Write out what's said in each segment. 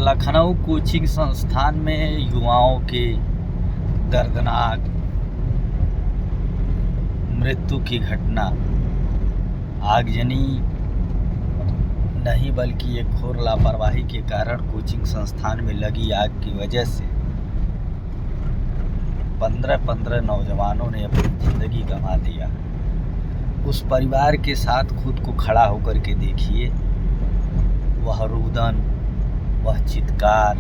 Lucknow coaching संस्थान में युवाओं के दर्दनाक मृत्यु की घटना आगजनी नहीं बल्कि एक घोर लापरवाही के कारण कोचिंग संस्थान में लगी आग की वजह से 15 नौजवानों ने अपनी ज़िंदगी गंवा दिया। उस परिवार के साथ खुद को खड़ा होकर के देखिए, वह रुदन, वह चित्कार,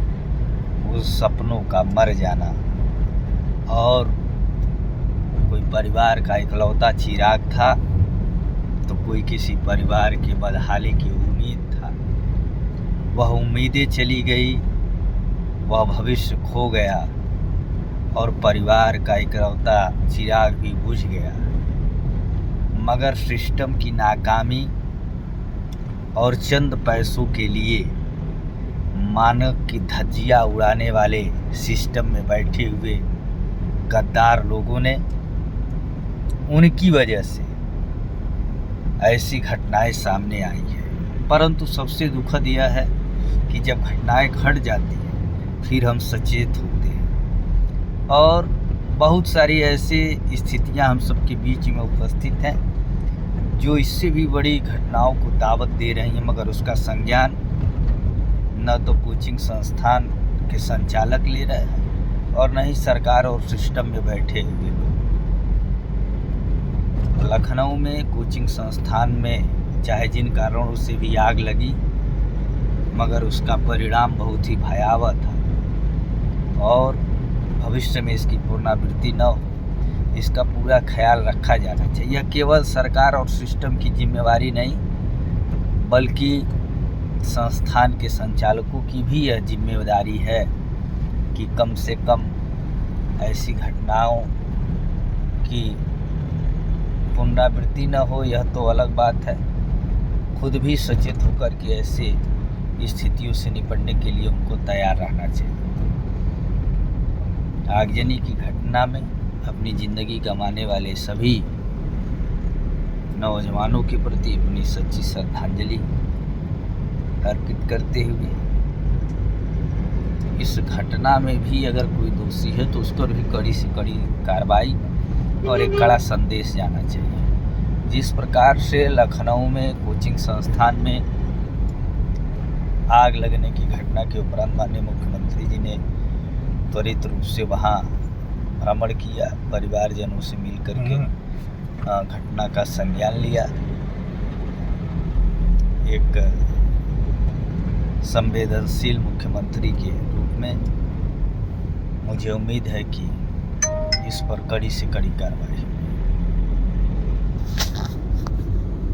उस सपनों का मर जाना, और कोई परिवार का इकलौता चिराग था तो कोई किसी परिवार के बदहाली की उम्मीद था। वह उम्मीदें चली गई, वह भविष्य खो गया और परिवार का इकलौता चिराग भी बुझ गया। मगर सिस्टम की नाकामी और चंद पैसों के लिए मानव की धज्जियां उड़ाने वाले सिस्टम में बैठे हुए गद्दार लोगों ने, उनकी वजह से ऐसी घटनाएं सामने आई है। परंतु सबसे दुखद यह है कि जब घटनाएं घट जाती हैं फिर हम सचेत होते हैं, और बहुत सारी ऐसी स्थितियां हम सबके बीच में उपस्थित हैं जो इससे भी बड़ी घटनाओं को दावत दे रही हैं, मगर उसका संज्ञान न तो कोचिंग संस्थान के संचालक ले रहे हैं और न ही सरकार और सिस्टम में बैठे हुए लोग। लखनऊ में कोचिंग संस्थान में चाहे जिन कारणों से भी आग लगी, मगर उसका परिणाम बहुत ही भयावह था और भविष्य में इसकी पुनरावृत्ति न हो, इसका पूरा ख्याल रखा जाना चाहिए। यह केवल सरकार और सिस्टम की जिम्मेवारी नहीं, बल्कि संस्थान के संचालकों की भी यह जिम्मेदारी है कि कम से कम ऐसी घटनाओं की पुनरावृत्ति न हो। यह तो अलग बात है, खुद भी सचेत होकर के ऐसे स्थितियों से निपटने के लिए उनको तैयार रहना चाहिए। आगजनी की घटना में अपनी ज़िंदगी गंवाने वाले सभी नौजवानों के प्रति अपनी सच्ची श्रद्धांजलि अर्पित करते हुए इस घटना में भी अगर कोई दोषी है तो उस पर भी कड़ी से कड़ी कार्रवाई और एक कड़ा संदेश जाना चाहिए। जिस प्रकार से लखनऊ में कोचिंग संस्थान में आग लगने की घटना के उपरांत माननीय मुख्यमंत्री जी ने त्वरित रूप से वहाँ भ्रमण किया, परिवारजनों से मिल करके घटना का संज्ञान लिया। एक संवेदनशील मुख्यमंत्री के रूप में मुझे उम्मीद है कि इस पर कड़ी से कड़ी कार्रवाई